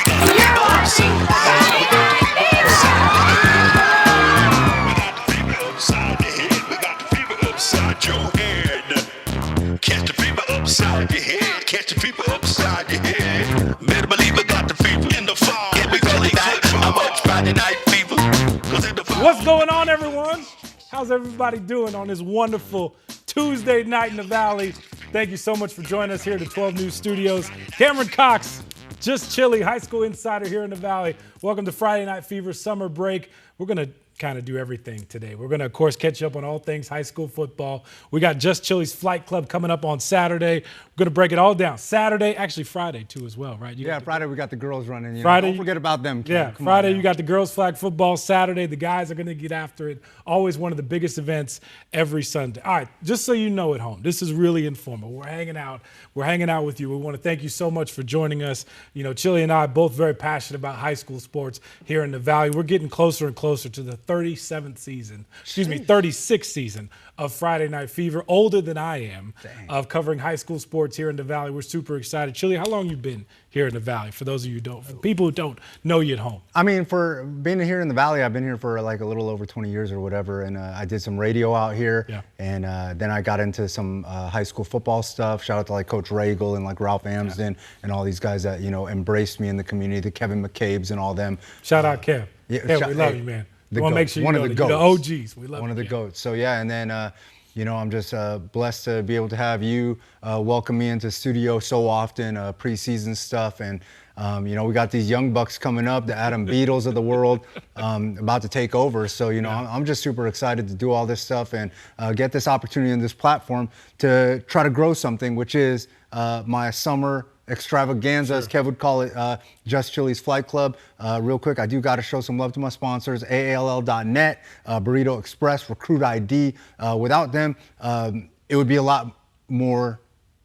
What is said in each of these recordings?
Catch the fever upside your head. Catch the fever upside your head. Better believe I got the fever in the fall. Yeah, we call it football. I'm Friday night fever. What's going on, everyone? How's everybody doing on this wonderful Tuesday night in the Valley? Thank you so much for joining us here at the 12 News Studios. Cameron Cox, Just Chilly, high school insider here in the Valley. Welcome to Friday Night Fever summer break. We're going to kind of do everything today. We're going to, of course, catch up on all things high school football. We got Just Chilly's Flight Club coming up on Saturday. We're going to break it all down. Saturday, actually Friday too as well, right? Friday we got the girls running. Friday, don't forget about them. Yeah, Friday you got the girls flag football. Saturday the guys are going to get after it. Always one of the biggest events every Sunday. All right, just so you know at home, this is really informal. We're hanging out. We're hanging out with you. We want to thank you so much for joining us. You know, Chilly and I are both very passionate about high school sports here in the Valley. We're getting closer and closer to the 36th season of Friday Night Fever, older than I am, of covering high school sports here in the Valley. We're super excited. Chilly, how long you been here in the Valley? For those of you for people who don't know you at home. I mean, for being here in the Valley, I've been here for like a little over 20 years or whatever, and I did some radio out here, and then I got into some high school football stuff. Shout out to like Coach Regal and like Ralph Amsden and all these guys that, you know, embraced me in the community, the Kevin McCabe's and all them. Shout out Kev. Yeah, we love you, man. We want to make sure you know the OGs. We love one of the GOATs. So yeah, and then you know, I'm just blessed to be able to have you welcome me into studio so often, preseason stuff, and you know, we got these young bucks coming up, the Adam Beadles of the world, about to take over. So you know, I'm just super excited to do all this stuff and get this opportunity and this platform to try to grow something, which is my summer extravaganza, as Kev would call it, Just Chilly's Flight Club. Real quick, I do got to show some love to my sponsors, AALL.net, Burrito Express, Recruit ID. Without them, it would be a lot more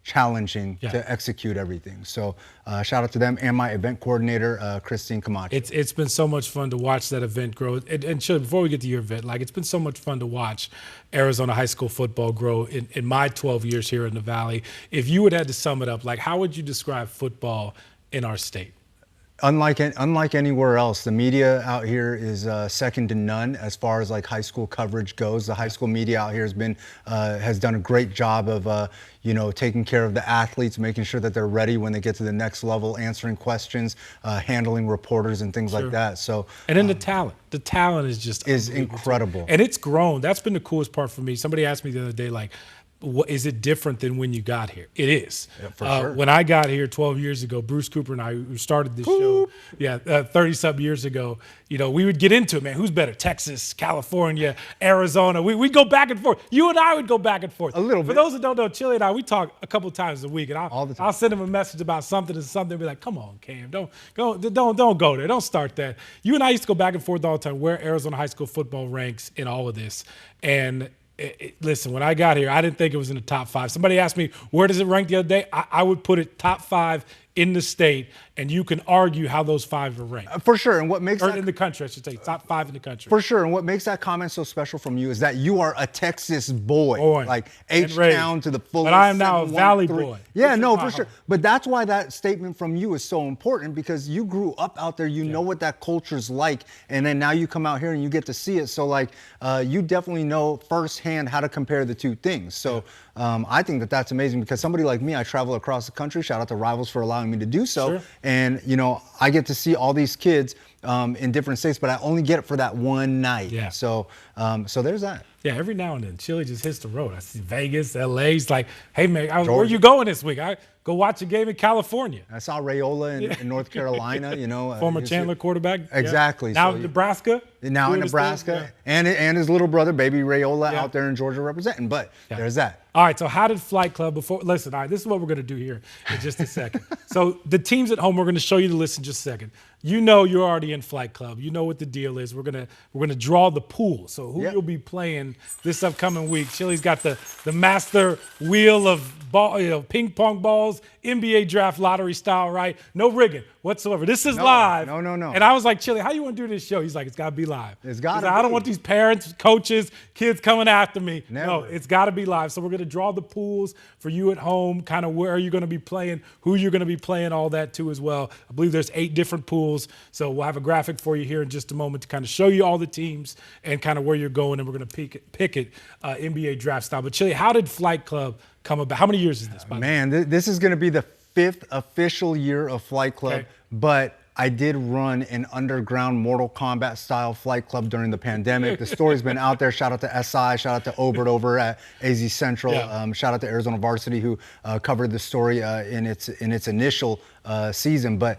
challenging to execute everything. So shout out to them and my event coordinator, Christine Camacho. It's been so much fun to watch that event grow. And Chilly, before we get to your event, like it's been so much fun to watch Arizona high school football grow in my 12 years here in the Valley. If you would have to sum it up, like how would you describe football in our state? Unlike anywhere else, the media out here is second to none as far as like high school coverage goes. The high school media out here has done a great job of you know, taking care of the athletes, making sure that they're ready when they get to the next level, answering questions, handling reporters and things like that. So and then the talent is just incredible, and it's grown. That's been the coolest part for me. Somebody asked me the other day, like, what is it different than when you got here? It is. Yeah, for sure. When I got here 12 years ago, Bruce Cooper and I, who started this show, 30-something years ago, you know, we would get into it, man. Who's better? Texas, California, Arizona. We'd go back and forth. You and I would go back and forth. A little bit. For those that don't know, Chilly and I, we talk a couple times a week, and all the time. I'll send him a message about something and something, and be like, come on, Cam, don't go there. Don't start that. You and I used to go back and forth all the time where Arizona high school football ranks in all of this. And listen, when I got here, I didn't think it was in the top 5. Somebody asked me, where does it rank the other day? I would put it top 5 in the state, and you can argue how those 5 are ranked. For sure, and what makes in the country, I should say, top 5 in the country. For sure, and what makes that comment so special from you is that you are a Texas boy, like H-Town to the fullest. But I am now a Valley boy. Yeah, no, for sure. But that's why that statement from you is so important, because you grew up out there, you know what that culture's like, and then now you come out here and you get to see it. So like, you definitely know firsthand how to compare the two things. So I think that that's amazing, because somebody like me, I travel across the country. Shout out to Rivals for allowing me to do so. Sure. And, you know, I get to see all these kids in different states, but I only get it for that one night. Yeah. So there's that. Yeah, every now and then, Chilly just hits the road. I see Vegas, LA. He's like, hey, man, where you going this week? I go watch a game in California. I saw Rayola in North Carolina, you know. Former Chandler quarterback. Exactly. Now in Nebraska. Now in Nebraska. And his little brother, baby Rayola, out there in Georgia representing. But there's that. All right, so how did Flight Club listen, all right, this is what we're going to do here in just a second. So the teams at home, we're going to show you the list in just a second. You know you're already in Flight Club. You know what the deal is. We're gonna draw the pool. So who you'll be playing this upcoming week. Chilly's got the master wheel of ball, you know, ping pong balls, NBA draft lottery style, right? No rigging whatsoever. This is live. No. And I was like, Chilly, how you want to do this show? He's like, it's got to be live. It's got to be. I don't want these parents, coaches, kids coming after me. Never. No, it's got to be live. So we're going to draw the pools for you at home, kind of where you're going to be playing, who you're going to be playing, all that too as well. I believe there's 8 different pools. So we'll have a graphic for you here in just a moment to kind of show you all the teams and kind of where you're going, and we're going to pick it NBA draft style. But Chili, how did Flight Club come about? How many years is this? Man, this is going to be the 5th official year of Flight Club, but I did run an underground Mortal Kombat style Flight Club during the pandemic. The story's been out there. Shout out to SI, shout out to Obert over at AZ Central. Shout out to Arizona Varsity who covered the story in its initial season. But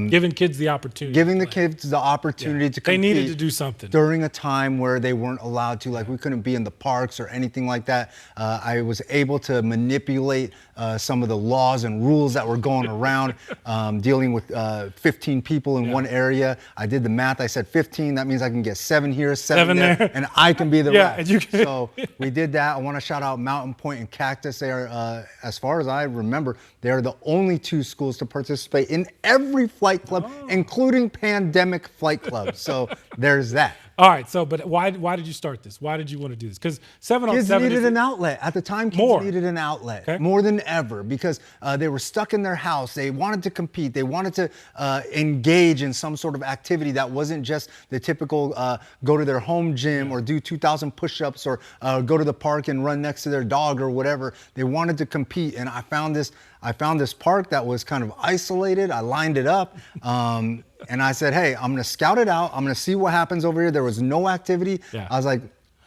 giving kids the opportunity. Giving the kids the opportunity to compete. They needed to do something. During a time where they weren't allowed to, like we couldn't be in the parks or anything like that. I was able to manipulate some of the laws and rules that were going around, dealing with 15 people in one area. I did the math. I said 15. That means I can get 7 here, 7 there, and I can be the ref. So we did that. I want to shout out Mountain Point and Cactus. They are, as far as I remember, they are the only 2 schools to participate in every flight club, including pandemic flight clubs. So there's that. All right, so but why did you start this? Why did you want to do this? Because 7-on-7 kids needed an outlet. At the time, kids needed an outlet more than ever because they were stuck in their house. They wanted to compete. They wanted to engage in some sort of activity that wasn't just the typical go to their home gym or do 2,000 push-ups or go to the park and run next to their dog or whatever. They wanted to compete, and I found this park that was kind of isolated. I lined it up. And I said, hey, I'm going to scout it out. I'm going to see what happens over here. There was no activity. I was like,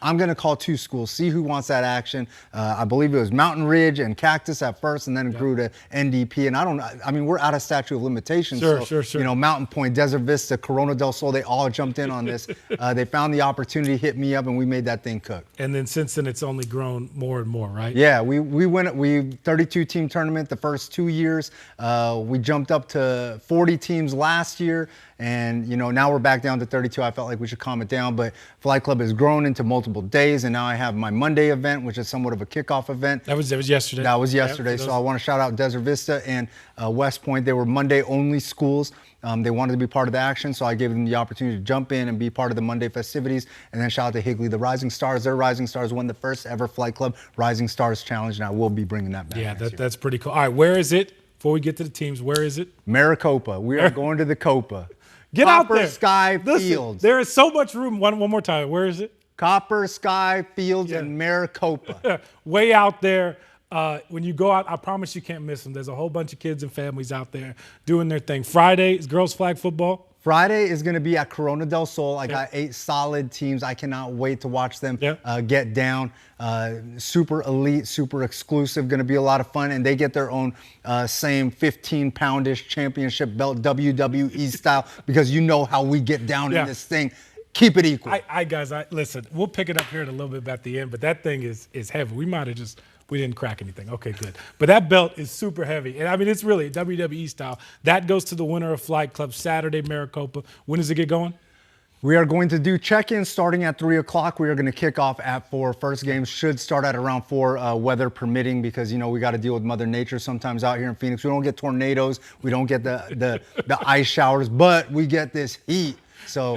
I'm going to call 2 schools, see who wants that action. I believe it was Mountain Ridge and Cactus at first, and then it grew to NDP. And I mean, we're out of statute of limitations. Sure. You know, Mountain Point, Desert Vista, Corona del Sol, they all jumped in on this. They found the opportunity, hit me up, and we made that thing cook. And then since then, it's only grown more and more, right? Yeah, we 32-team tournament the first 2 years. We jumped up to 40 teams last year. And, you know, now we're back down to 32. I felt like we should calm it down. But Flight Club has grown into multiple days. And now I have my Monday event, which is somewhat of a kickoff event. That was yesterday. That was yesterday. So I want to shout out Desert Vista and West Point. They were Monday-only schools. They wanted to be part of the action. So I gave them the opportunity to jump in and be part of the Monday festivities. And then shout out to Higley, the Rising Stars. Their Rising Stars won the first ever Flight Club Rising Stars Challenge. And I will be bringing that back. Yeah, that's pretty cool. All right, where is it? Before we get to the teams, where is it? Maricopa. We are going to the Copa. Get out there. Copper Sky Fields. There is so much room. One more time. Where is it? Copper Sky Fields in Maricopa. Way out there. When you go out, I promise you can't miss them. There's a whole bunch of kids and families out there doing their thing. Friday is girls flag football. Friday is going to be at Corona del Sol. I got 8 solid teams. I cannot wait to watch them get down. Super elite, super exclusive. Going to be a lot of fun. And they get their own same 15-poundish championship belt, WWE style, because you know how we get down in this thing. Keep it equal. Guys, listen, we'll pick it up here in a little bit at the end, but that thing is heavy. We didn't crack anything. Okay, good. But that belt is super heavy. And I mean, it's really WWE style. That goes to the winner of Flight Club Saturday, Maricopa. When does it get going? We are going to do check-in starting at 3 o'clock. We are going to kick off at 4. First game should start at around 4, weather permitting, because, you know, we got to deal with Mother Nature sometimes out here in Phoenix. We don't get tornadoes. We don't get the ice showers, but we get this heat. So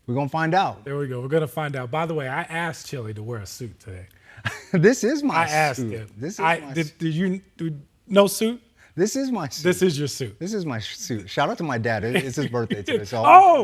we're going to find out. There we go. We're going to find out. By the way, I asked Chili to wear a suit today. This is my suit. I asked him. This is my suit. Did you no suit? This is my suit. This is your suit. This is my suit. Shout out to my dad. It's his birthday today. So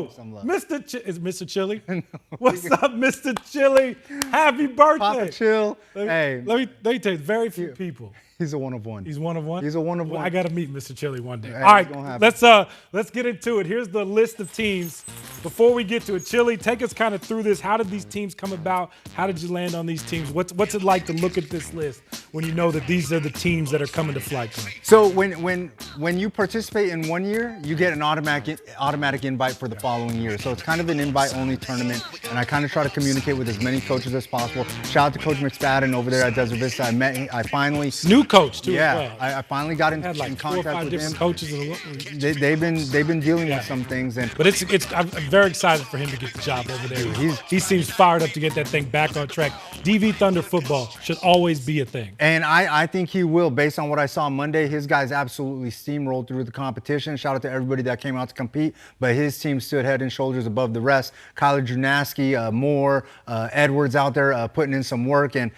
Is Mr. Chili? No. What's up, Mr. Chili? Happy birthday. Papa Chill. Let me tell you, very few people. He's a one of one. He's one of one? He's a one of one. I got to meet Mr. Chili one day. Hey, all right, let's get into it. Here's the list of teams. Before we get to it, Chili, take us kind of through this. How did these teams come about? How did you land on these teams? What's it like to look at this list when you know that these are the teams that are coming to Flight Club? So when you participate in one year, you get an automatic invite for the following year. So it's kind of an invite-only tournament, and I kind of try to communicate with as many coaches as possible. Shout out to Coach McSpadden over there at Desert Vista. I finally new coach too. Yeah, as well. I finally got in contact 4 or 5 with different him. Coaches. They've been dealing with some things, but it's very excited for him to get the job over there. He seems fired up to get that thing back on track. DV Thunder football should always be a thing. And I think he will, based on what I saw Monday. His guys absolutely steamrolled through the competition. Shout out to everybody that came out to compete, but his team stood head and shoulders above the rest. Kyler Junaski, Moore, Edwards out there putting in some work. And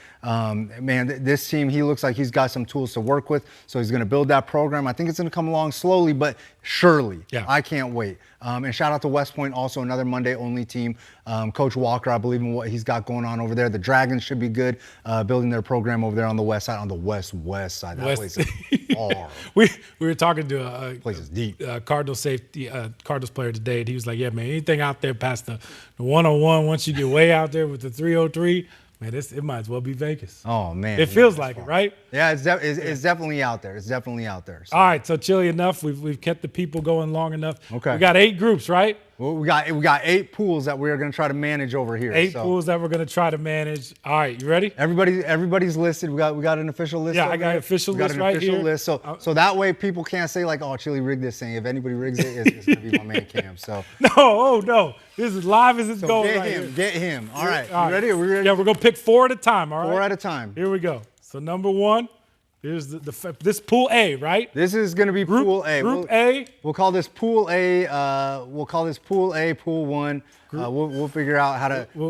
man, this team, he looks like he's got some tools to work with. So he's going to build that program. I think it's going to come along slowly, but surely. Yeah. I can't wait. And shout out to West Point, also another Monday-only team. Coach Walker, I believe in what he's got going on over there. The Dragons should be good, building their program over there on the west side, on the west side. That place is far. We were talking to a place is deep. Cardinals player today, and he was like, yeah, man, anything out there past the 101, once you get way out there with the 303, man, it might as well be Vegas. Oh, man. It feels like it, right? Yeah, it's definitely out there. It's definitely out there. So. All right, so chilly enough. We've kept the people going long enough. Okay. We got 8 groups, right? Well, we got 8 pools that we're going to try to manage over here. 8 pools that we're going to try to manage. All right, you ready? Everybody's listed. We got an official list. Yeah, I got an official list right here. List. So that way people can't say like, oh, Chili rigged this thing. If anybody rigs it, it's going to be my man Cam. So no. This is live as it's going right here. Get him. All right. You ready? Are we ready? Yeah, we're going to pick 4 at a time, all right? 4 at a time. Here we go. So number 1. Here's this pool A, right? This is going to be pool A. Group A. We'll call this pool A. We'll call this pool A, pool 1. We'll figure out how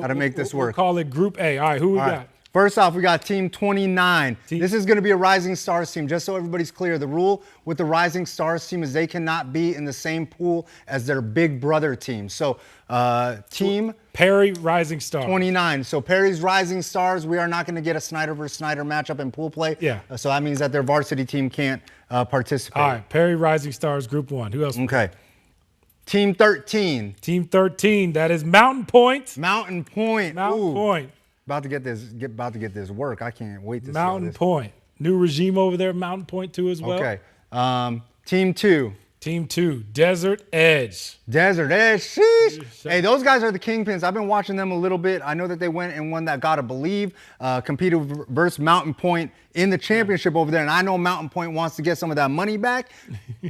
to make this work. We'll call it Group A. All right, who we got? First off, we got Team 29. This is going to be a Rising Stars team. Just so everybody's clear, the rule with the Rising Stars team is they cannot be in the same pool as their big brother team. So Team Perry Rising Stars. 29. So Perry's Rising Stars, we are not going to get a Snyder versus Snyder matchup in pool play. Yeah. So that means that their varsity team can't participate. All right, Perry Rising Stars, Group 1. Who else? Okay. Team 13. Team 13. That is Mountain Point. Mountain Point. Mountain Point. About to get this work. I can't wait to see Mountain this. Point. New regime over there, Mountain Point too as well. Okay. Team 2. Team 2, Desert Edge. Desert Edge, sheesh. Hey, those guys are the kingpins. I've been watching them a little bit. I know that they went and won that Gotta Believe, competed versus Mountain Point in the championship over there. And I know Mountain Point wants to get some of that money back.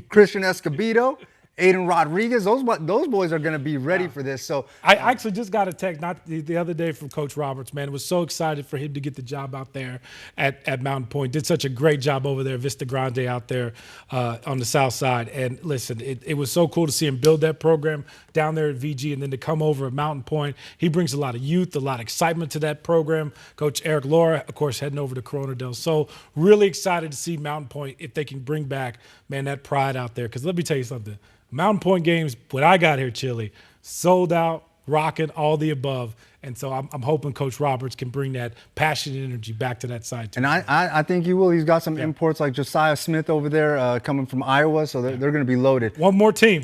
Christian Escobedo, Aiden Rodriguez, those boys are going to be ready for this. So I actually just got a text the other day from Coach Roberts, man. Was so excited for him to get the job out there at Mountain Point. Did such a great job over there, Vista Grande out there on the south side. And listen, it was so cool to see him build that program down there at VG and then to come over at Mountain Point. He brings a lot of youth, a lot of excitement to that program. Coach Eric Laura, of course, heading over to Corona del Sol. Really excited to see Mountain Point, if they can bring back, man, that pride out there. Because let me tell you something. Mountain Point games, when I got here, Chili, sold out, rocking, all the above. And so I'm hoping Coach Roberts can bring that passion and energy back to that side, too. And I think he will. He's got some imports like Josiah Smith over there coming from Iowa, so they're going to be loaded. One more team.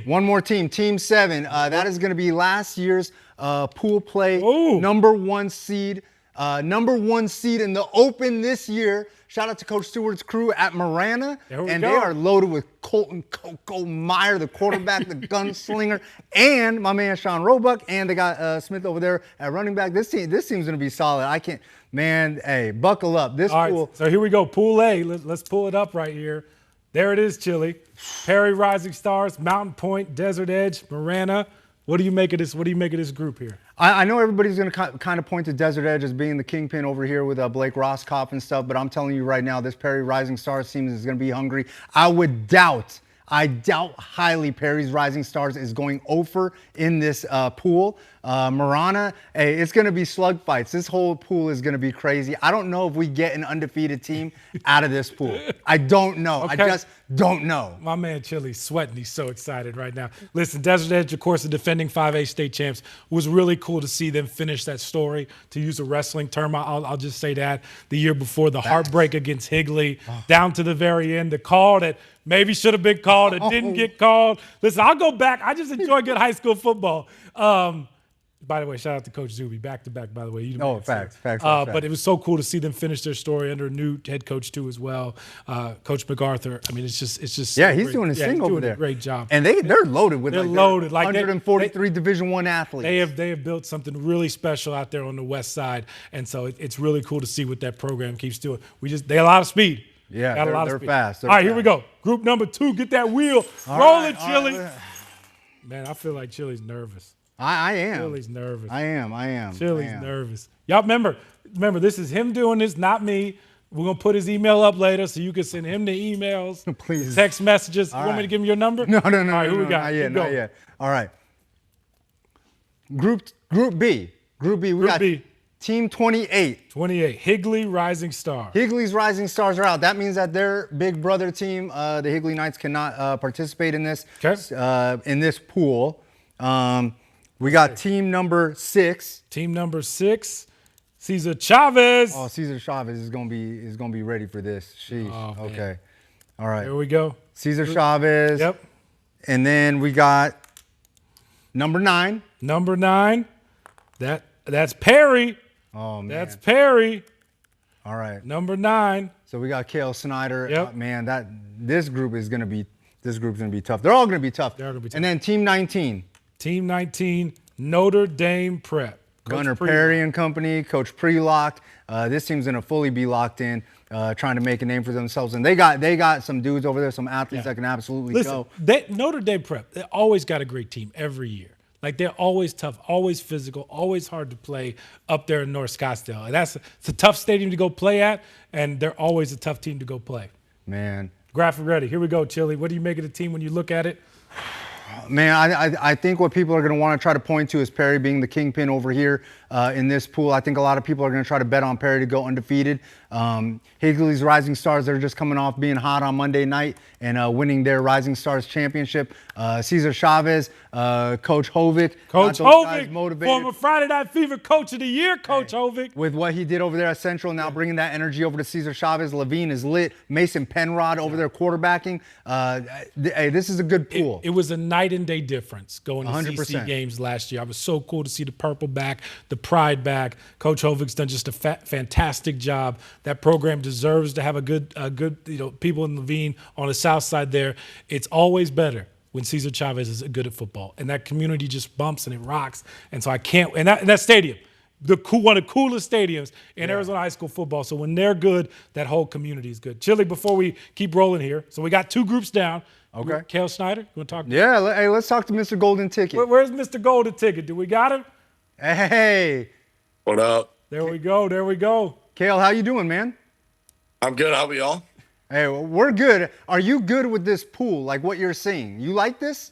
Team 7. That is going to be last year's pool play number 1 seed. Number 1 seed in the Open this year. Shout out to Coach Stewart's crew at Marana. And they are loaded with Colton Coco Meyer, the quarterback, the gunslinger, and my man Sean Roebuck. And they got Smith over there at running back. This team's going to be solid. Hey, buckle up. This pool. Right, so here we go. Pool A. Let's pull it up right here. There it is, Chili. Perry Rising Stars, Mountain Point, Desert Edge, Marana. What do you make of this? What do you make of this group here? I know everybody's going to kind of point to Desert Edge as being the kingpin over here with Blake Roscoff and stuff, but I'm telling you right now, this Perry Rising Stars team is going to be hungry. I doubt highly Perry's Rising Stars is going over in this pool. Marana, hey, it's going to be slug fights. This whole pool is going to be crazy. I don't know if we get an undefeated team out of this pool. I don't know. Okay. I just don't know. My man Chili's sweating. He's so excited right now. Listen, Desert Edge, of course, the defending 5A state champs. It was really cool to see them finish that story, to use a wrestling term. I'll just say that. The year before, the heartbreak against Higley, down to the very end, the call that maybe should have been called, it didn't get called. Listen, I'll go back. I just enjoy good high school football. By the way, shout out to Coach Zuby, back-to-back, by the way. Facts. But it was so cool to see them finish their story under a new head coach, too, as well. Coach MacArthur, I mean, it's just yeah, he's doing his thing over there. A great job. And they're loaded with 143 Division I athletes. They have built something really special out there on the west side, and so it's really cool to see what that program keeps doing. They got a lot of speed. Yeah, they're fast. All right, here we go. Group number 2, get that wheel. Roll it, Chili. Man, I feel like Chili's nervous. I am. Chili's nervous. I am. Chili's nervous. Y'all remember, this is him doing this, not me. We're going to put his email up later so you can send him the emails, Please. text messages. All you want me right. to give him your number? No. All right, who we got? Not yet. All right. Group B. We got B. Team 28. 28, Higley Rising Star. Higley's Rising Stars are out. That means that their big brother team, the Higley Knights, cannot participate in this pool. We got team number 6. Team number 6, Cesar Chavez. Oh, Cesar Chavez is gonna be ready for this. Sheesh. Oh, okay. All right. There we go. Cesar Chavez. Yep. And then we got number 9. Number 9. That's Perry. Oh man. That's Perry. All right. Number 9. So we got Kael, Snyder. Yep. Man, this group is gonna be tough. They're all gonna be tough. And then team 19. Team 19, Notre Dame Prep. Gunnar Perry and company, Coach Prelock. This team's gonna fully be locked in, trying to make a name for themselves. And they got some dudes over there, some athletes that can absolutely go. Notre Dame Prep, they always got a great team every year. Like, they're always tough, always physical, always hard to play up there in North Scottsdale. And it's a tough stadium to go play at, and they're always a tough team to go play. Man. Graphic ready. Here we go, Chili. What do you make of the team when you look at it? Man, I think what people are going to want to try to point to is Perry being the kingpin over here in this pool. I think a lot of people are going to try to bet on Perry to go undefeated. Higley's Rising Stars, they're just coming off being hot on Monday night and winning their Rising Stars championship. Cesar Chavez, Coach Hovick. Coach Hovick, former Friday Night Fever Coach of the Year, Coach Hovick. With what he did over there at Central, now bringing that energy over to Cesar Chavez. Levine is lit. Mason Penrod over there quarterbacking. Hey, this is a good pool. It was a night and day difference going to 100%. CC games last year. I was so cool to see the purple back, the pride back. Coach Hovick's done just a fantastic job. That program deserves to have a good people in Levine on the south side there. It's always better when Cesar Chavez is good at football, and that community just bumps and it rocks. And so I can't. And that stadium, one of the coolest stadiums in Arizona high school football. So when they're good, that whole community is good. Chili, before we keep rolling here, so we got 2 groups down. Okay. Kael Snyder, you want to talk? Yeah. Hey, let's talk to Mr. Golden Ticket. Where's Mr. Golden Ticket? Do we got him? Hey. What up? There we go. Kael, how you doing, man? I'm good. How are y'all? Hey, well, we're good. Are you good with this pool, like what you're seeing? You like this?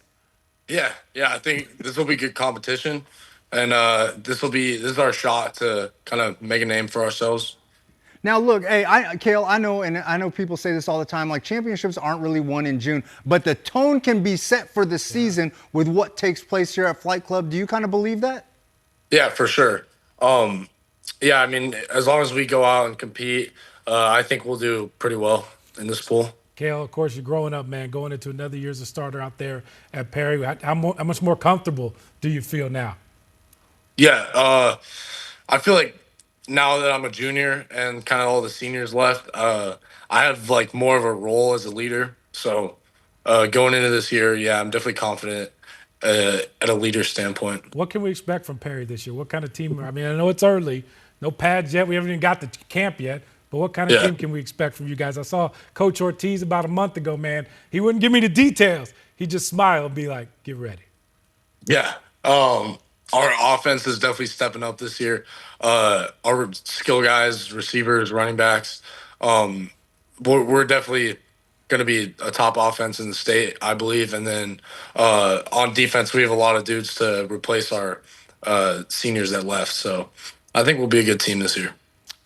Yeah. I think this will be good competition, and this is our shot to kind of make a name for ourselves. Now, look, hey, Kael, I know people say this all the time, like championships aren't really won in June, but the tone can be set for the season with what takes place here at Flight Club. Do you kind of believe that? Yeah, for sure. Yeah, I mean, as long as we go out and compete, I think we'll do pretty well in this pool. Kael, of course, you're growing up, man, going into another year as a starter out there at Perry. How much more comfortable do you feel now? Yeah, I feel like now that I'm a junior and kind of all the seniors left, I have like more of a role as a leader. So going into this year, yeah, I'm definitely confident at a leader standpoint. What can we expect from Perry this year? What kind of team? I mean, I know it's early, no pads yet. We haven't even got the camp yet. But what kind of team can we expect from you guys? I saw Coach Ortiz about a month ago, man. He wouldn't give me the details. He just smiled and be like, get ready. Yeah. Our offense is definitely stepping up this year. Our skill guys, receivers, running backs, we're definitely going to be a top offense in the state, I believe. And then on defense, we have a lot of dudes to replace our seniors that left. So I think we'll be a good team this year.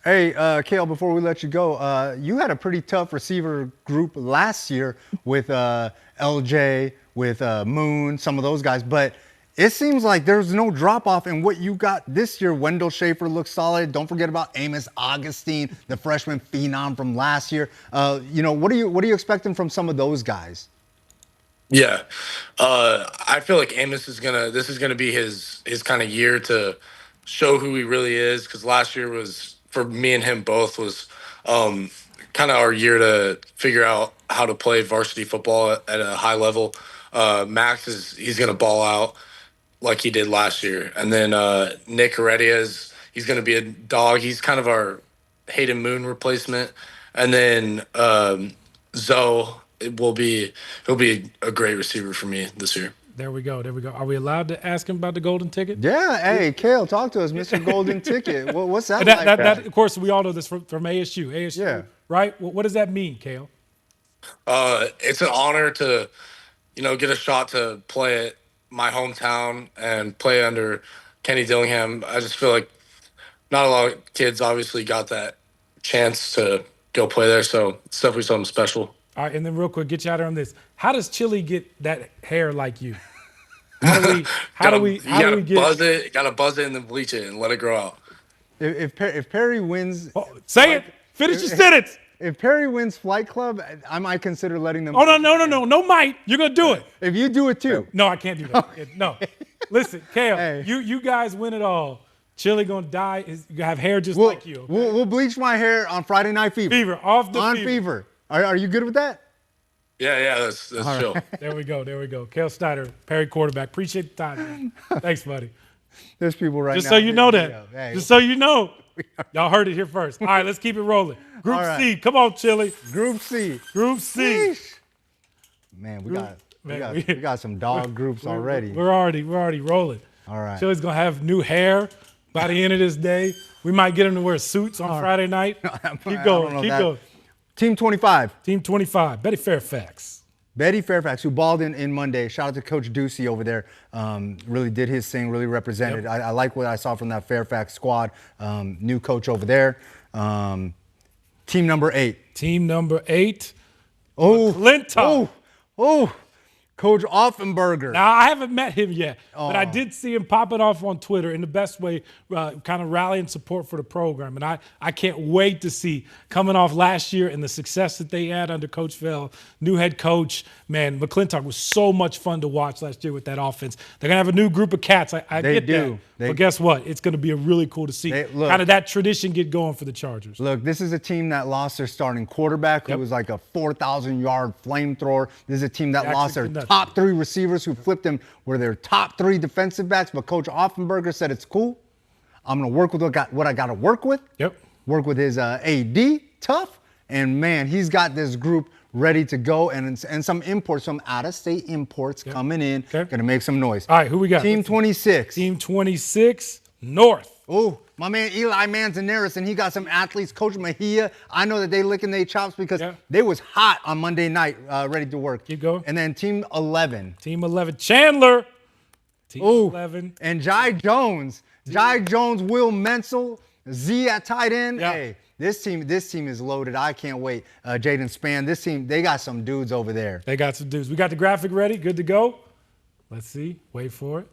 Hey, Kael, before we let you go, you had a pretty tough receiver group last year with LJ, with Moon, some of those guys. But it seems like there's no drop-off in what you got this year. Wendell Schaefer looks solid. Don't forget about Amos Augustine, the freshman phenom from last year. What are you expecting from some of those guys? Yeah, I feel like Amos this is gonna be his kind of year to show who he really is. Because last year was, for me and him both, was kind of our year to figure out how to play varsity football at a high level. Max he's gonna ball out like he did last year, and then Nick Heredia he's gonna be a dog. He's kind of our Hayden Moon replacement, and then Zoe he'll be a great receiver for me this year. There we go. There we go. Are we allowed to ask him about the golden ticket? Yeah. Hey, Kael, talk to us, Mr. Golden Ticket. What's that And like? that, of course, we all know this from ASU. ASU, Yeah. right? What does that mean, Kael? It's an honor to, get a shot to play at my hometown and play under Kenny Dillingham. I just feel like not a lot of kids obviously got that chance to go play there, so it's definitely something special. All right, and then real quick, get you out there on this. How does Chili get that hair like you? How do we get buzz it? Gotta buzz it and then bleach it and let it grow out. If Perry wins, say it. Finish your sentence. If Perry wins Flight Club, I might consider letting them. Oh no, might. You're gonna do it. If you do it too. No, I can't do that. No. Listen, Kael, you guys win it all. Chili gonna die. You have hair just like you. Okay? We'll bleach my hair on Friday Night Fever. On Fever. Are you good with that? Yeah, that's chill. Right. There we go. Kael Snyder, Perry quarterback. Appreciate the time, man. Thanks, buddy. There's people right just now. So you know that. Hey. Just so you know. Y'all heard it here first. All right, let's keep it rolling. Group C. Come on, Chili. Group C. Sheesh. Man, we got some dog groups already. We're already rolling. All right. Chili's gonna have new hair by the end of this day. We might get him to wear suits on Friday night. Keep going. Team 25. Team 25. Betty Fairfax. Betty Fairfax, who balled in Monday. Shout out to Coach Ducey over there. Really did his thing, really represented. Yep. I like what I saw from that Fairfax squad. New coach over there. Team number 8. Team number 8. Oh, McClintock. Oh, Coach Offenberger. Now, I haven't met him yet, but I did see him popping off on Twitter in the best way, kind of rallying support for the program. And I can't wait to see, coming off last year and the success that they had under Coach Fell, new head coach. Man, McClintock was so much fun to watch last year with that offense. They're going to have a new group of cats. I get that. But guess what? It's going to be really cool to see kind of that tradition get going for the Chargers. Look, this is a team that lost their starting quarterback, who was like a 4,000-yard flamethrower. This is a team that lost their top 3 receivers, who flipped them, were their top 3 defensive backs. But Coach Offenberger said, it's cool. I'm going to work with what I got to work with. Yep. Work with his AD, tough. And, man, he's got this group ready to go, and some imports, some out-of-state imports coming in, going to make some noise. All right, who we got? Team 26. Team 26, North. Oh, my man Eli Manzanares, and he got some athletes. Coach Mejia, I know that they licking their chops because they was hot on Monday night, ready to work. Keep going. And then Team 11. Team 11, Chandler. Team 11. And Jai Jones. Jai Jones, Will Menzel, Z at tight end. Yeah. Hey, this team is loaded. I can't wait. Jaden Spann, this team, they got some dudes over there. They got some dudes. We got the graphic ready. Good to go. Let's see. Wait for it.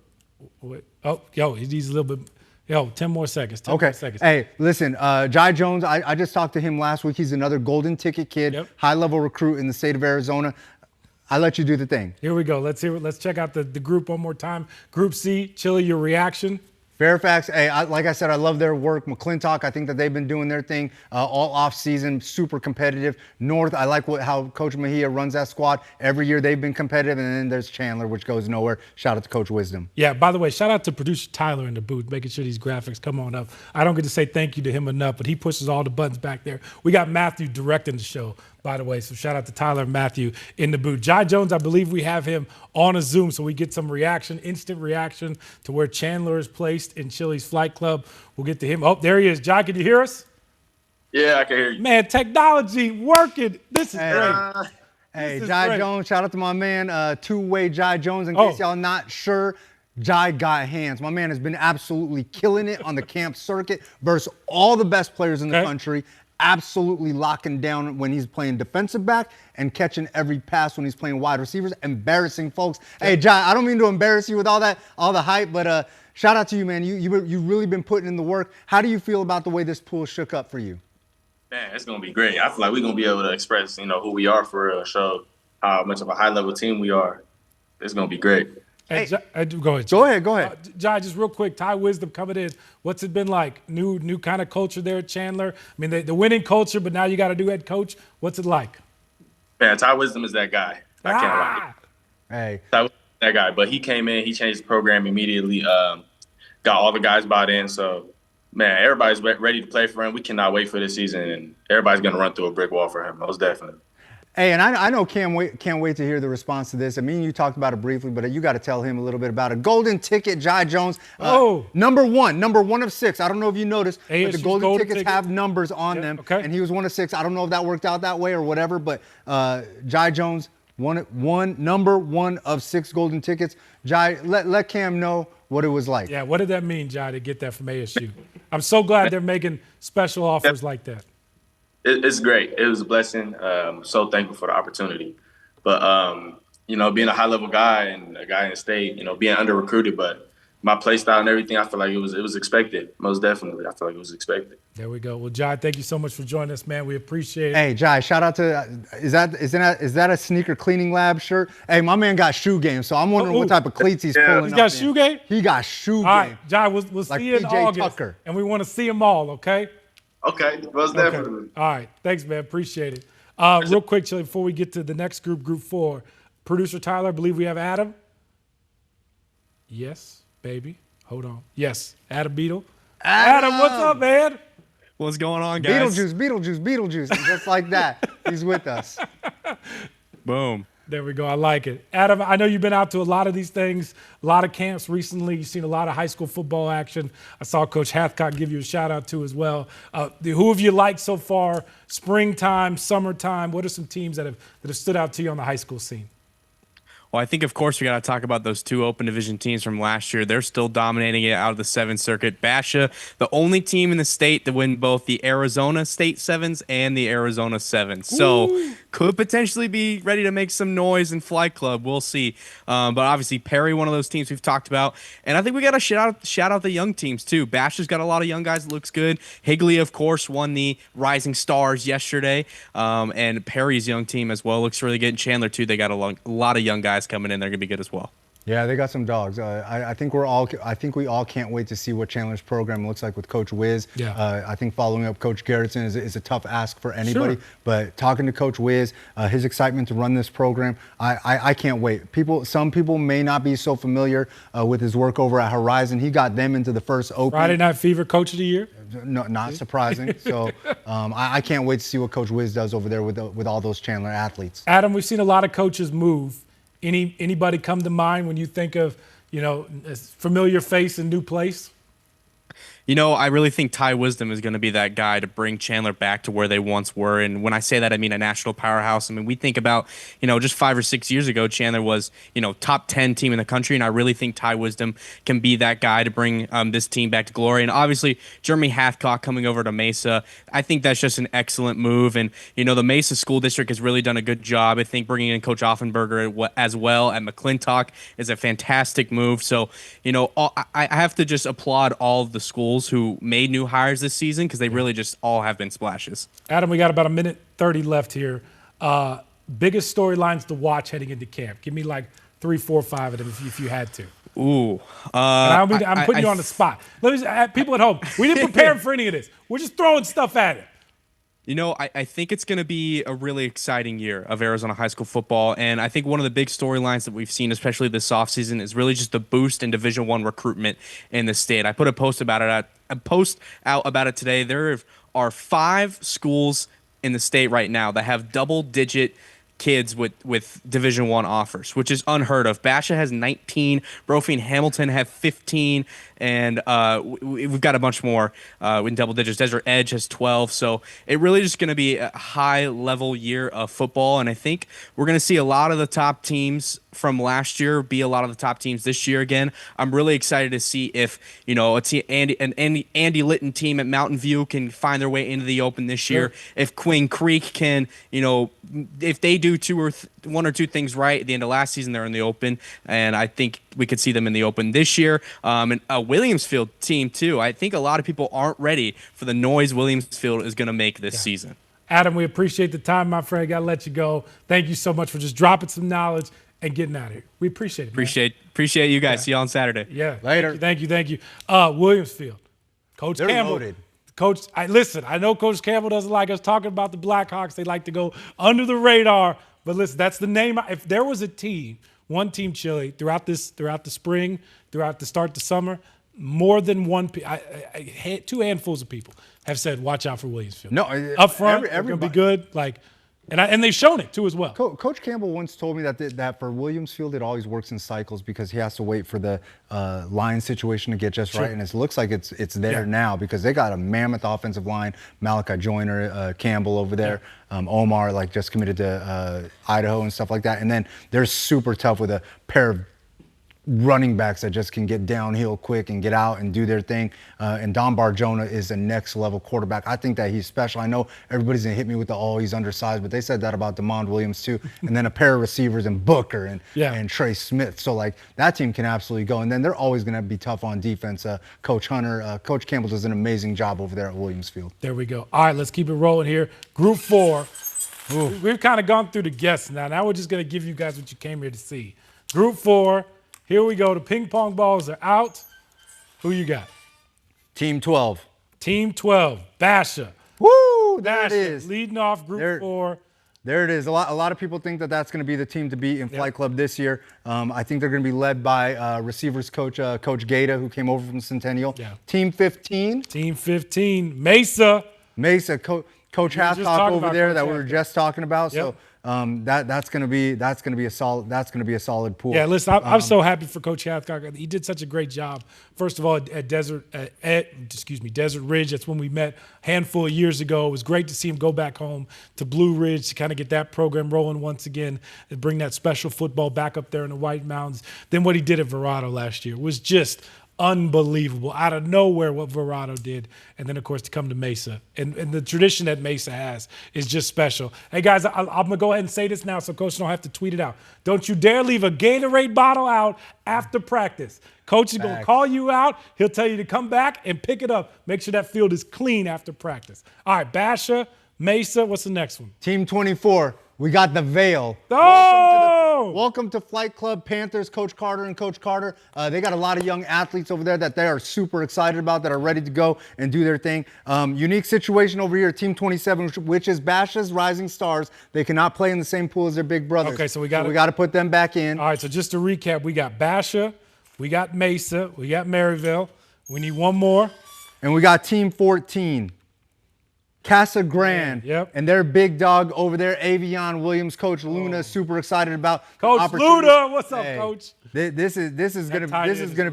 Wait. Oh, he needs a little bit. 10 more seconds. 10 more seconds. Hey, listen, Jai Jones, I just talked to him last week. He's another golden ticket kid, high-level recruit in the state of Arizona. I let you do the thing. Here we go. Let's hear it. Let's check out the group one more time. Group C, Chili, your reaction. Fairfax, hey, like I said, I love their work. McClintock, I think that they've been doing their thing all off season, super competitive. North, I like how Coach Mejia runs that squad. Every year they've been competitive, and then there's Chandler, which goes nowhere. Shout out to Coach Wisdom. Yeah, by the way, shout out to producer Tyler in the booth, making sure these graphics come on up. I don't get to say thank you to him enough, but he pushes all the buttons back there. We got Matthew directing the show, by the way, so shout out to Tyler and Matthew in the booth. Jai Jones, I believe we have him on a Zoom, so we get some instant reaction to where Chandler is placed in Chili's Flight Club. We'll get to him. Oh, there he is. Jai, can you hear us? Yeah, I can hear you. Man, technology working. This is great. Hey, Jai Jones, shout out to my man, two-way Jai Jones. In case y'all not sure, Jai got hands. My man has been absolutely killing it on the camp circuit versus all the best players in the country. Absolutely locking down when he's playing defensive back and catching every pass when he's playing wide receivers, embarrassing folks. Hey, Jai, I don't mean to embarrass you with all the hype, but shout out to you, man. You've really been putting in the work. How do you feel about the way this pool shook up for you? Man, it's going to be great. I feel like we're going to be able to express, who we are for real, show how much of a high-level team we are. It's going to be great. Hey, go ahead. Go ahead. Jai, just real quick, Ty Wisdom coming in. What's it been like? New kind of culture there at Chandler? I mean, the winning culture, but now you got a new head coach. What's it like? Man, Ty Wisdom is that guy. I can't lie. Hey. Ty Wisdom is that guy. But he came in, he changed the program immediately, got all the guys bought in. So, man, everybody's ready to play for him. We cannot wait for this season, and everybody's going to run through a brick wall for him, most definitely. Hey, and I know can't wait to hear the response to this. I mean, you talked about it briefly, but you got to tell him a little bit about it. Golden ticket, Jai Jones. Number one of 6. I don't know if you noticed, but the ASU's golden golden tickets ticket. have numbers on them, okay. and he was one of 6. I don't know if that worked out that way or whatever, but Jai Jones, number one of 6 golden tickets. Jai, let Cam know what it was like. Yeah, what did that mean, Jai, to get that from ASU? I'm so glad they're making special offers like that. It's great. It was a blessing. So thankful for the opportunity. But, being a high-level guy and a guy in the state, being under-recruited, but my play style and everything, I feel like it was expected. Most definitely. I feel like it was expected. There we go. Well, Jai, thank you so much for joining us, man. We appreciate it. Hey, Jai, shout out to is that a sneaker cleaning lab shirt? Hey, my man got shoe game, so I'm wondering what type of cleats he's pulling. He's got shoe game? He got shoe game. All right, Jai, we'll like see you in PJ August. Tucker. And we want to see them all, okay? Okay, most definitely. All right, thanks, man. Appreciate it. Real quick, Chili, before we get to the next group 4, producer Tyler, I believe we have Adam. Yes, baby. Hold on. Yes, Adam Beadle. Adam, what's up, man? What's going on, guys? Beetlejuice. And just like that, he's with us. Boom. There we go. I like it. Adam, I know you've been out to a lot of these things, a lot of camps recently. You've seen a lot of high school football action. I saw Coach Hathcock give you a shout out too as well. Who have you liked so far? Springtime, summertime? What are some teams that have stood out to you on the high school scene? Well, I think, of course, we got to talk about those 2 open division teams from last year. They're still dominating it out of the 7th circuit. Basha, the only team in the state to win both the Arizona State 7s and the Arizona 7s. So could potentially be ready to make some noise in Flight Club. We'll see. But obviously, Perry, one of those teams we've talked about. And I think we got to shout out the young teams, too. Basha's got a lot of young guys that looks good. Higley, of course, won the Rising Stars yesterday. And Perry's young team as well looks really good. And Chandler, too, they got a lot of young guys coming in. They're going to be good as well. Yeah, they got some dogs. I think we all can't wait to see what Chandler's program looks like with Coach Wiz. Yeah. I think following up Coach Garrettson is a tough ask for anybody. Sure. But talking to Coach Wiz, his excitement to run this program, I can't wait. Some people may not be so familiar with his work over at Horizon. He got them into the first Open. Friday Night Fever Coach of the Year? No, not surprising. So I can't wait to see what Coach Wiz does over there with all those Chandler athletes. Adam, we've seen a lot of coaches move. Anybody come to mind when you think of, a familiar face and new place? I really think Ty Wisdom is going to be that guy to bring Chandler back to where they once were. And when I say that, I mean a national powerhouse. I mean, we think about, just 5 or 6 years ago, Chandler was, top 10 team in the country. And I really think Ty Wisdom can be that guy to bring this team back to glory. And obviously, Jeremy Hathcock coming over to Mesa, I think that's just an excellent move. And, the Mesa School District has really done a good job. I think bringing in Coach Offenberger as well at McClintock is a fantastic move. So, I have to just applaud all of the schools who made new hires this season because they really just all have been splashes. Adam, we got about 1:30 left here. Biggest storylines to watch heading into camp. Give me like 3, 4, 5 of them if you had to. Ooh. I'm putting you on the spot. People at home, we didn't prepare for any of this. We're just throwing stuff at it. I think it's going to be a really exciting year of Arizona high school football. And I think one of the big storylines that we've seen, especially this offseason, is really just the boost in Division I recruitment in the state. I put a post out about it today. There are 5 schools in the state right now that have double-digit kids with Division I offers, which is unheard of. Basha has 19, Brophy and Hamilton have 15, and we've got a bunch more in double digits. Desert Edge has 12, so it really just going to be a high-level year of football, and I think we're going to see a lot of the top teams from last year be a lot of the top teams this year again. I'm really excited to see if an Andy Litton team at Mountain View can find their way into the Open this year. If Queen Creek can, if they do one or two things right at the end of last season, they're in the Open, and I think we could see them in the Open this year. And a Williamsfield team too. I think a lot of people aren't ready for the noise Williamsfield is going to make this season. Adam, we appreciate the time, my friend. Got to let you go. Thank you so much for just dropping some knowledge and getting out of here. We appreciate it. Appreciate you guys. See you on Saturday. Yeah. Later. Thank you. Williamsfield. Coach They're Campbell. loaded. Coach, listen, I know Coach Campbell doesn't like us talking about the Blackhawks. They like to go under the radar. But listen, that's the name. If there was a team, one team, Chili, throughout the spring, throughout the start to summer, more than one, 2 handfuls of people have said, watch out for Williamsfield. No, up front, they're going to be good. Like, And they've shown it too as well. Coach Campbell once told me that for Williams Field it always works in cycles because he has to wait for the line situation to get just right, and it looks like it's there now because they got a mammoth offensive line. Malachi Joyner, Campbell over there, Omar like just committed to Idaho and stuff like that, and then they're super tough with a pair of running backs that just can get downhill quick and get out and do their thing. And Don Barjona is a next level quarterback. I think that he's special. I know everybody's gonna hit me with he's undersized, but they said that about DeMond Williams too. And then a pair of receivers and Booker and Trey Smith. So like that team can absolutely go. And then they're always gonna be tough on defense. Coach Hunter, Coach Campbell does an amazing job over there at Williams Field. There we go. All right, let's keep it rolling here. Group 4. We've kind of gone through the guests now. Now we're just gonna give you guys what you came here to see. Group 4. Here we go. The ping pong balls are out. Who you got? Team 12. Team 12. Basha. Woo! There it is. Leading off Group 4. There it is. A lot of people think that that's going to be the team to beat in Flight Club this year. I think they're going to be led by receivers coach Coach Gata, who came over from Centennial. Yeah. Team 15. Team 15. Mesa. Coach Hathcock over there that we were just talking about. Yep. So that's going to be a solid pool. Yeah, listen, I'm so happy for Coach Hathcock. He did such a great job. First of all, at Desert Ridge. That's when we met a handful of years ago. It was great to see him go back home to Blue Ridge to kind of get that program rolling once again and bring that special football back up there in the White Mountains. Then what he did at Verrado last year was just unbelievable. Out of nowhere what Verrado did. And then, of course, to come to Mesa. And the tradition that Mesa has is just special. Hey, guys, I'm going to go ahead and say this now so Coach don't have to tweet it out. Don't you dare leave a Gatorade bottle out after practice. Coach is going to call you out. He'll tell you to come back and pick it up. Make sure that field is clean after practice. All right, Basha, Mesa, what's the next one? Team 24. We got the Veil. Oh! Welcome to Flight Club Panthers, Coach Carter and Coach Carter. They got a lot of young athletes over there that they are super excited about, that are ready to go and do their thing. Unique situation over here, Team 27, which is Basha's Rising Stars. They cannot play in the same pool as their big brothers. Okay, so we got to put them back in. All right, so just to recap, we got Basha, we got Mesa, we got Maryville. We need one more. And we got Team 14. Casa Grande and their big dog over there, Avion Williams. Coach Luna, super excited about Coach Luna. What's up, Coach? This is gonna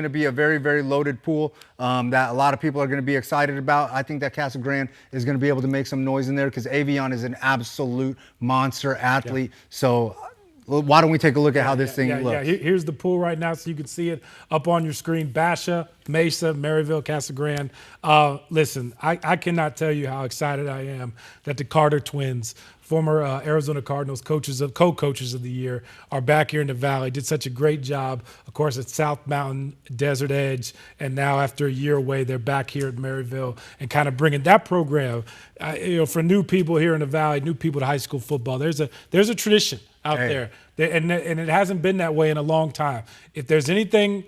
be a very, very loaded pool that a lot of people are gonna be excited about. I think that Casa Grande is gonna be able to make some noise in there because Avion is an absolute monster athlete. So why don't we take a look at how this thing looks? Yeah, here's the pool right now so you can see it up on your screen. Basha, Mesa, Maryville, Casa Grande. Listen, I cannot tell you how excited I am that the Carter twins, former Arizona Cardinals co-coaches of the year, are back here in the Valley. Did such a great job, of course, at South Mountain, Desert Edge, and now after a year away, they're back here at Maryville and kind of bringing that program, for new people here in the Valley, new people to high school football. There's a tradition out there, and it hasn't been that way in a long time. If there's anything,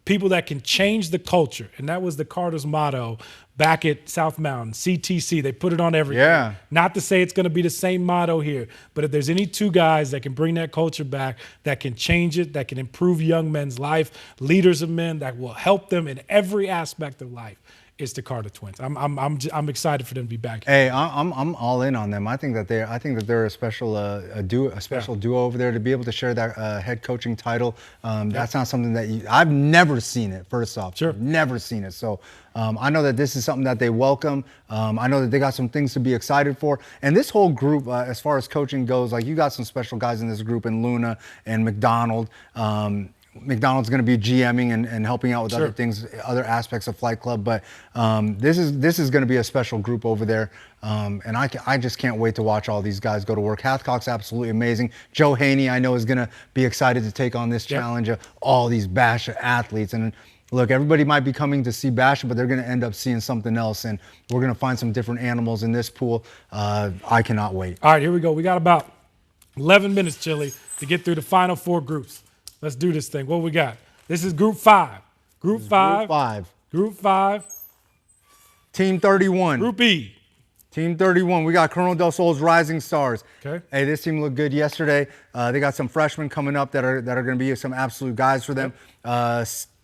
people that can change the culture, and that was the Carter's motto back at South Mountain, CTC. They put it on everything. Yeah. Not to say it's going to be the same motto here, but if there's any two guys that can bring that culture back, that can change it, that can improve young men's life, leaders of men, that will help them in every aspect of life, it's the Carter twins. I'm excited for them to be back here. Hey, I'm all in on them. I think that they're a special duo over there to be able to share that head coaching title. That's not something that I've never seen it. First off, sure, never seen it. So I know that this is something that they welcome. I know that they got some things to be excited for. And this whole group, as far as coaching goes, like you got some special guys in this group, in Luna and McDonald. McDonald's going to be GMing and helping out with other things, other aspects of Flight Club. But this is going to be a special group over there. And I just can't wait to watch all these guys go to work. Hathcock's absolutely amazing. Joe Haney, I know, is going to be excited to take on this challenge of all these Basha athletes. And look, everybody might be coming to see Basha, but they're going to end up seeing something else. And we're going to find some different animals in this pool. I cannot wait. All right, here we go. We got about 11 minutes, Chili, to get through the final 4 groups. Let's do this thing. What we got? This is Group 5. Group 5. Team 31. Group E. Team 31. We got Colonel Del Sol's Rising Stars. Okay. Hey, this team looked good yesterday. They got some freshmen coming up that are going to be some absolute guys for them.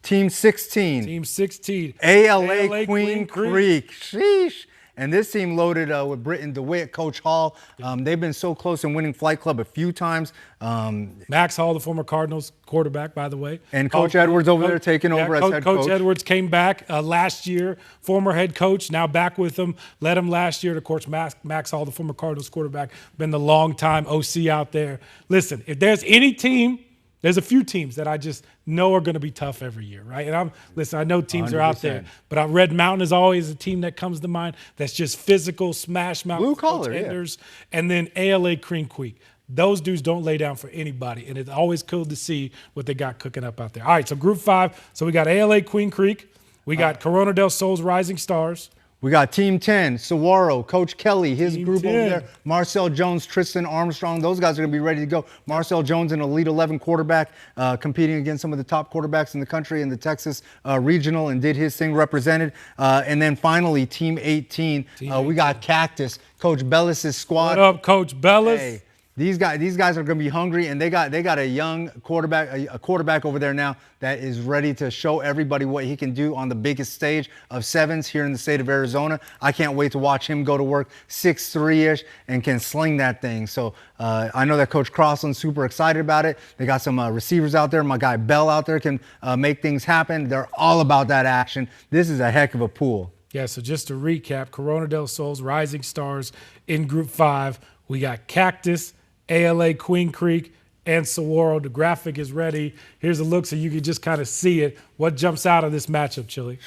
Team 16. Team 16. ALA Queen Creek. Sheesh. And this team loaded with Britton DeWitt, Coach Hall. They've been so close in winning Flight Club a few times. Max Hall, the former Cardinals quarterback, by the way. And Coach Edwards over there taking over as head coach. Coach Edwards came back last year, former head coach, now back with them. Led him last year. Of course, Max Hall, the former Cardinals quarterback, been the long-time OC out there. Listen, if there's any team, there's a few teams that I just know are going to be tough every year, right? And I know teams 100%. Are out there, but Red Mountain is always a team that comes to mind that's just physical, smash mouth, blue collar, contenders, and then ALA Cream Creek. Those dudes don't lay down for anybody, and it's always cool to see what they got cooking up out there. All right, so Group 5. So we got ALA Queen Creek. We got Corona del Sol's Rising Stars. We got Team 10, Saguaro, Coach Kelly, his Team group 10. over there, Marcel Jones, Tristan Armstrong. Those guys are going to be ready to go. Marcel Jones, an Elite 11 quarterback, competing against some of the top quarterbacks in the country in the Texas regional, and did his thing, represented. And then finally, Team 18, we got Cactus, Coach Bellis' squad. What up, Coach Bellis? Hey. These guys are going to be hungry, and they got a young quarterback, a quarterback over there now that is ready to show everybody what he can do on the biggest stage of sevens here in the state of Arizona. I can't wait to watch him go to work, 6'3"-ish, and can sling that thing. So I know that Coach Crossland's super excited about it. They got some receivers out there. My guy Bell out there can make things happen. They're all about that action. This is a heck of a pool. Yeah, so just to recap, Corona del Sol's Rising Stars in Group 5. We got Cactus, ALA Queen Creek, and Saguaro. The graphic is ready. Here's a look so you can just kind of see it. What jumps out of this matchup, Chili?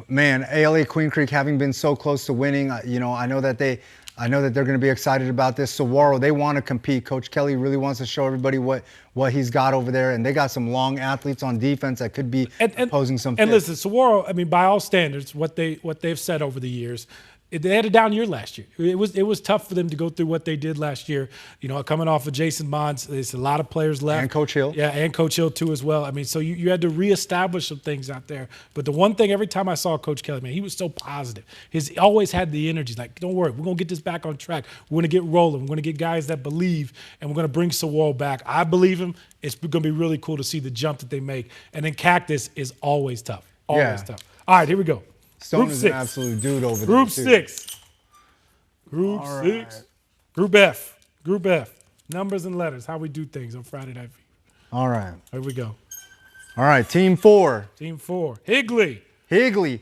Man, ALA Queen Creek, having been so close to winning, I know that they're going to be excited about this. Saguaro, they want to compete. Coach Kelly really wants to show everybody what he's got over there, and they got some long athletes on defense that could be posing some. And listen, Saguaro, I mean, by all standards, what they've said over the years, they had a down year last year. It was tough for them to go through what they did last year. Coming off of Jason Bonds, there's a lot of players left. And Coach Hill. Yeah, and Coach Hill too as well. I mean, so you had to reestablish some things out there. But the one thing, every time I saw Coach Kelly, man, he was so positive. He always had the energy. Like, don't worry, we're going to get this back on track. We're going to get rolling. We're going to get guys that believe, and we're going to bring Saguaro back. I believe him. It's going to be really cool to see the jump that they make. And then Cactus is always tough. Always tough. All right, here we go. Stone is an absolute dude over there. Group 6. Group 6. Right. Group F. Group F. Numbers and letters. How we do things on Friday Night Fever. All right. Here we go. All right. Team 4. Team 4. Higley.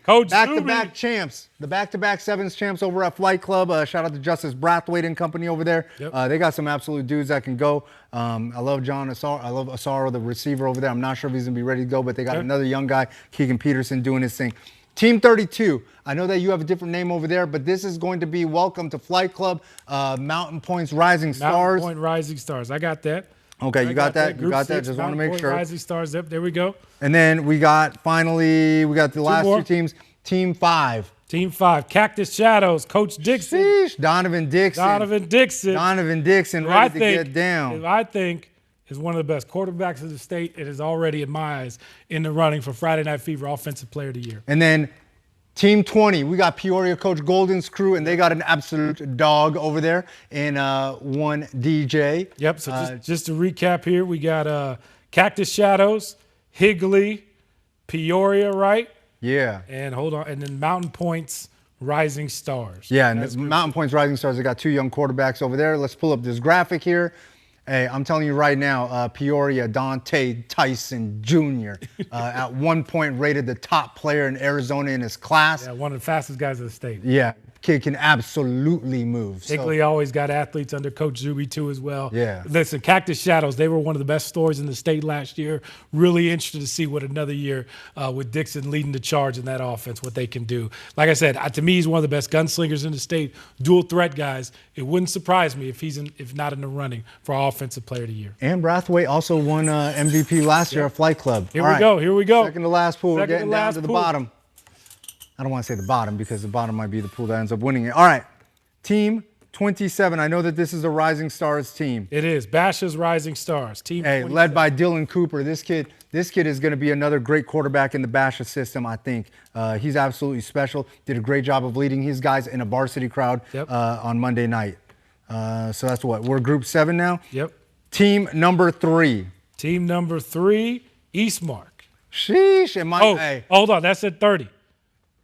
Coach back-to-back champs. The back-to-back sevens champs over at Flight Club. Shout out to Justice Brathwaite and company over there. Yep. They got some absolute dudes that can go. I love John Asaro. I love Asaro, the receiver over there. I'm not sure if he's going to be ready to go, but they got another young guy, Keegan Peterson, doing his thing. Team 32, I know that you have a different name over there, but this is going to be welcome to Flight Club, Mountain Point's Rising Stars. Mountain Point Rising Stars. I got that. Okay, you got that? You got that? Just want to make sure. Rising Stars. Yep, there we go. And then we got the last two teams. Team 5. Team 5. Cactus Shadows. Coach Dixon. Sheesh, Donovan Dixon. Ready to get down. I think is one of the best quarterbacks of the state. It is already, in my eyes, in the running for Friday Night Fever Offensive Player of the Year. And then Team 20, we got Peoria Coach Golden's crew, and they got an absolute dog over there in one DJ. Yep, so just to recap here, we got Cactus Shadows, Higley, Peoria, right? Yeah. And hold on, and then Mountain Point's Rising Stars. Yeah, and the Mountain Point's Rising Stars, they got two young quarterbacks over there. Let's pull up this graphic here. Hey, I'm telling you right now, Peoria, Dante Tyson Jr., at one point rated the top player in Arizona in his class. Yeah, one of the fastest guys in the state. Yeah, kid can absolutely move. Higley always got athletes under Coach Zuby, too, as well. Yeah. Listen, Cactus Shadows, they were one of the best stories in the state last year. Really interested to see what another year with Dixon leading the charge in that offense, what they can do. Like I said, to me, he's one of the best gunslingers in the state, dual threat guys. It wouldn't surprise me if not in the running for Offensive Player of the Year. And Brathwaite also won MVP last year at Flight Club. Here we go. Second to last pool. We're getting down to the bottom. I don't want to say the bottom because the bottom might be the pool that ends up winning it. All right, Team 27. I know that this is a Rising Stars team. It is. Basha's Rising Stars. Team 27. Led by Dylan Cooper. This kid is going to be another great quarterback in the Basha system, I think. He's absolutely special. Did a great job of leading his guys in a varsity crowd on Monday night. So that's what? We're Group 7 now? Yep. Team number 3. Team number 3, Eastmark. Sheesh. Hold on. That's at 30.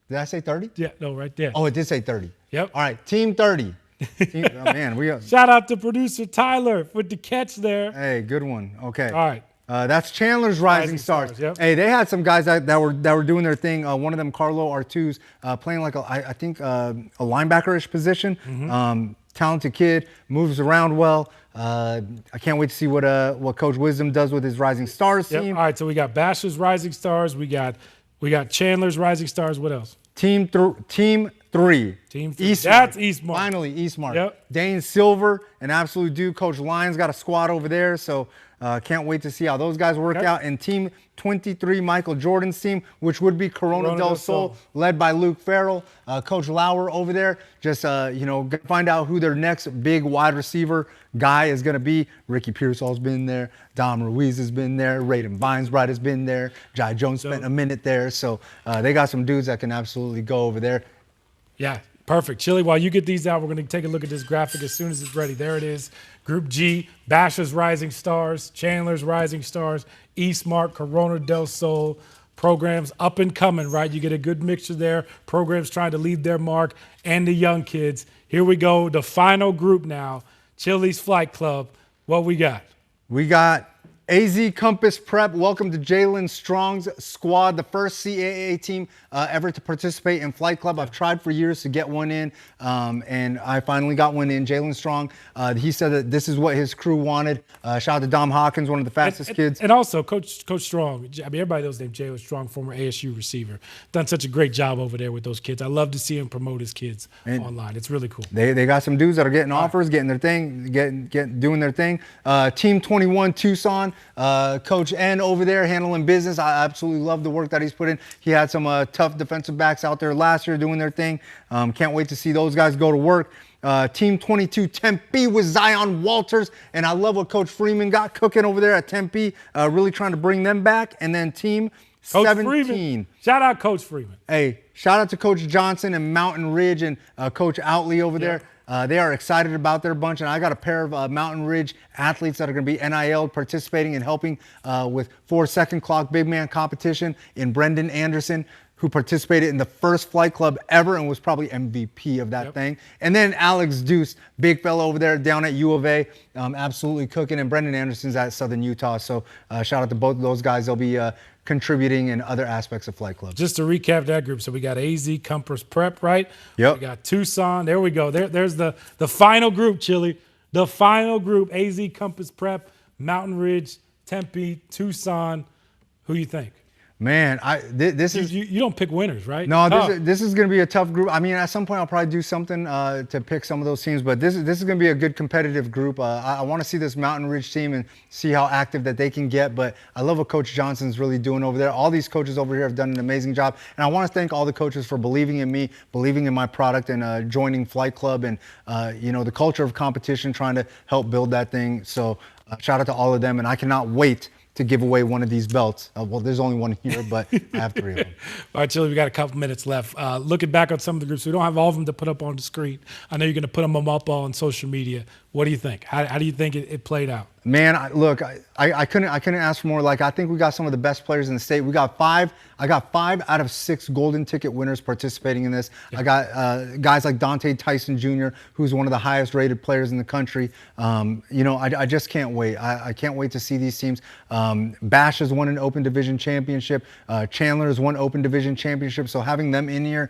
Did I say 30? Yeah, no, right there. Oh, it did say 30. Yep. All right, Team 30. Oh, man, we got. Shout out to producer Tyler with the catch there. Hey, good one. Okay. All right. That's Chandler's Rising Stars. Yep. Hey, they had some guys that were doing their thing. One of them, Carlo Artuz, playing like I think a linebacker-ish position. Talented kid, moves around well. I can't wait to see what Coach Wisdom does with his Rising Stars team. All right, so we got Basher's Rising Stars. We got Chandler's Rising Stars. What else? Team 3. Team 3. Eastmark. That's Eastmark. Finally, Eastmark. Yep. Dane Silver, an absolute dude. Coach Lyons got a squad over there, so can't wait to see how those guys work out. And Team 23, Michael Jordan's team, which would be Corona del Sol, led by Luke Farrell. Coach Lauer over there, just find out who their next big wide receiver guy is going to be. Ricky Pearsall's been there. Dom Ruiz has been there. Raiden Vinesbright has been there. Jai Jones spent a minute there. So they got some dudes that can absolutely go over there. Yeah, perfect. Chili, while you get these out, we're going to take a look at this graphic as soon as it's ready. There it is. Group G, Basher's Rising Stars, Chandler's Rising Stars, Eastmark, Corona del Sol. Programs up and coming, right? You get a good mixture there. Programs trying to leave their mark and the young kids. Here we go, the final group now. Chili's Flight Club. What we got? We got AZ Compass Prep. Welcome to Jalen Strong's squad, the first CAA team ever to participate in Flight Club. I've tried for years to get one in, and I finally got one in. Jalen Strong, he said that this is what his crew wanted. Shout out to Dom Hawkins, one of the fastest kids. And also, Coach Strong, I mean, everybody knows named Jalen Strong, former ASU receiver. Done such a great job over there with those kids. I love to see him promote his kids online. It's really cool. They got some dudes that are getting offers, getting their thing, doing their thing. Team 21 Tucson. Coach N over there handling business. I absolutely love the work that he's put in. He had some tough defensive backs out there last year doing their thing. Can't wait to see those guys go to work. Team 22 Tempe with Zion Walters. And I love what Coach Freeman got cooking over there at Tempe, really trying to bring them back. And then Team Coach 17. Freeman. Shout out Coach Freeman. Hey, shout out to Coach Johnson and Mountain Ridge and Coach Outley over there. They are excited about their bunch, and I got a pair of Mountain Ridge athletes that are going to be NIL'd participating and helping with 4 second clock big man competition in Brendan Anderson, who participated in the first Flight Club ever and was probably MVP of that thing. And then Alex Deuce, big fella over there down at U of A, absolutely cooking, and Brendan Anderson's at Southern Utah. So shout out to both of those guys. They'll be contributing in other aspects of Flight Club. Just to recap that group, so we got AZ Compass Prep, right? Yep. We got Tucson. There we go. There's the final group, Chili. The final group, AZ Compass Prep, Mountain Ridge, Tempe, Tucson. Who you think? Man, this is... You don't pick winners, right? No, this is going to be a tough group. I mean, at some point I'll probably do something to pick some of those teams, but this is going to be a good competitive group. I want to see this Mountain Ridge team and see how active that they can get, but I love what Coach Johnson's really doing over there. All these coaches over here have done an amazing job, and I want to thank all the coaches for believing in me, believing in my product, and joining Flight Club and, the culture of competition, trying to help build that thing. So shout out to all of them, and I cannot wait to give away one of these belts. Well, there's only one here, but I have 3 of them. All right, Chili, we got a couple minutes left. Looking back on some of the groups, we don't have all of them to put up on the screen. I know you're going to put them up on social media. What do you think? How do you think it played out? Man, I couldn't ask for more. Like, I think we got some of the best players in the state. I got 5 out of 6 golden ticket winners participating in this. Yeah. I got guys like Dante Tyson Jr., who's one of the highest rated players in the country. I just can't wait. I can't wait to see these teams. Bash has won an Open Division championship. Chandler has won Open Division championship. So having them in here,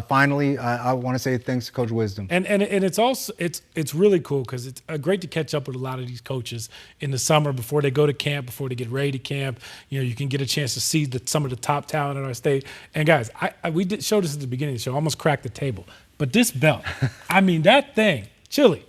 finally, I want to say thanks to Coach Wisdom. And it's also it's really cool because it's great to catch up with a lot of these coaches in the summer before they go to camp, before they get ready to camp. You can get a chance to see some of the top talent in our state. And guys, we did show this at the beginning of the show. I almost cracked the table, but this belt, I mean that thing, Chili.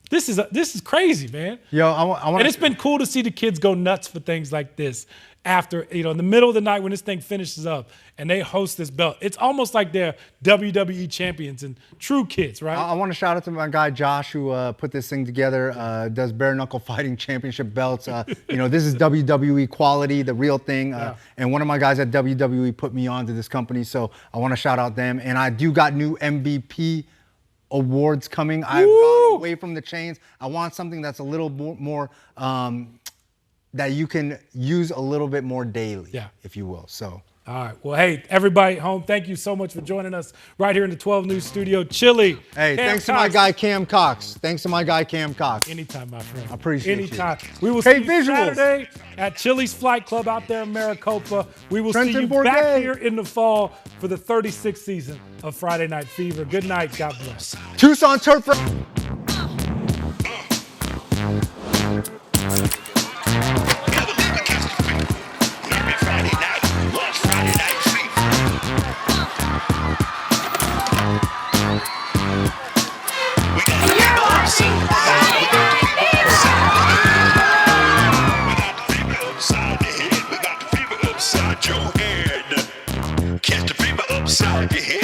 This is crazy, man. Yo, I want. And it's been cool to see the kids go nuts for things like this. After, in the middle of the night when this thing finishes up and they host this belt, it's almost like they're WWE champions and true kids, right? I want to shout out to my guy Josh who put this thing together, does bare knuckle fighting championship belts. This is WWE quality, the real thing. And one of my guys at WWE put me onto this company, so I want to shout out them. And I do got new MVP awards coming. I've gone away from the chains. I want something that's a little more that you can use a little bit more daily, if you will. So All right. Well, hey, everybody at home, thank you so much for joining us right here in the 12 News studio. Chili. Hey, Cam thanks to my Cox. guy Cam Cox. Thanks to my guy Cam Cox. Anytime, my friend. I appreciate Anytime. you. We will Hey, see you visuals. Saturday at Chili's Flight Club out there in Maricopa. We will see Trenton you Bourget. back here in the fall for the 36th season of Friday Night Fever. Good night. God bless. Tucson Turf. Catch the fever upside your head.